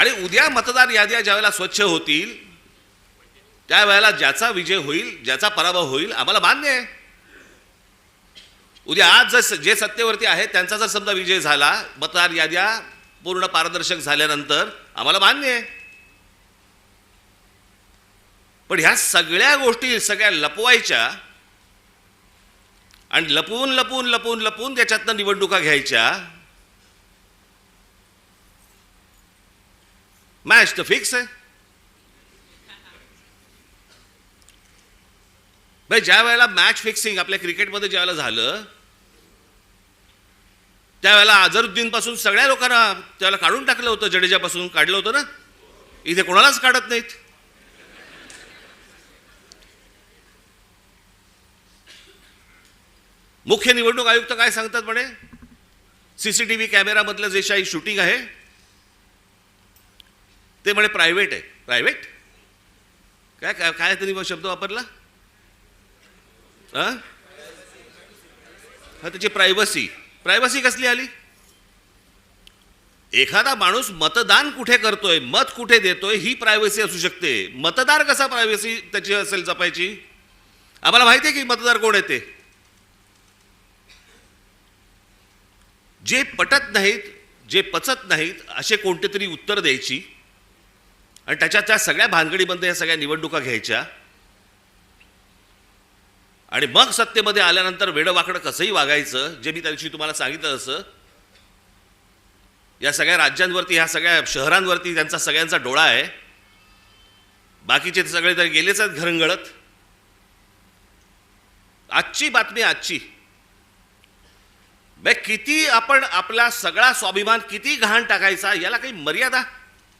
आणि उद्या मतदार याद्या ज्यावेळेला स्वच्छ होतील त्यावेळेला ज्याचा विजय होईल, ज्याचा पराभव होईल, आम्हाला मान्य आहे. उद्या आज जे सत्तेवरती आहेत त्यांचा जर समजा विजय झाला, मतदार याद्या पूर्ण पारदर्शक झाल्यानंतर आम्हाला मान्य आहे. पण ह्या सगळ्या गोष्टी सगळ्या लपवायच्या आणि लपवून लपवून लपवून लपवून त्याच्यातनं निवडणुका घ्यायच्या. मॅच तर फिक्स आहे. भाई ज्या वेळेला मॅच फिक्सिंग आपल्या क्रिकेटमध्ये ज्या वेळेला झालं त्यावेळेला अझरुद्दीन पासून सगळ्या लोकांना त्याला काढून टाकलं होतं, जडेजापासून काढलं होतं ना. इथे कोणालाच काढत नाहीत. मुख्य निवडणूक आयुक्त काय सांगतात म्हणे, सीसीटीव्ही कॅमेरामधलं जे काही शूटिंग आहे ते म्हणे प्रायव्हेट आहे. प्रायव्हेट काय काय काय त्यांनी शब्द वापरला? हा, त्याची प्रायव्हसी. प्रायव्हसी कसली आली? एखादा माणूस मतदान कुठे करतोय, मत कुठे देतोय, ही प्रायव्हसी असू शकते. मतदार कसा प्रायव्हसी त्याची असेल जपायची? आम्हाला माहिती आहे की मतदार कोण आहे ते. जे पटत नाहीत, जे पचत नाहीत असे कोणते तरी उत्तर द्यायची आणि त्याच्या त्या सगळ्या भानगडीमध्ये या सगळ्या निवडणुका घ्यायच्या आणि मग सत्तेमध्ये आल्यानंतर वेडवाकडं कसंही वागायचं. जे मी त्या दिवशी तुम्हाला सांगितलं तसं या सगळ्या राज्यांवरती, ह्या सगळ्या शहरांवरती त्यांचा सगळ्यांचा डोळा आहे. बाकीचे सगळे तर गेलेच आहेत घरंगळत. आजची बातमी आजची, किती आपण आपला सगळा स्वाभिमान किती घाण टाकायचा, याला काही मर्यादा?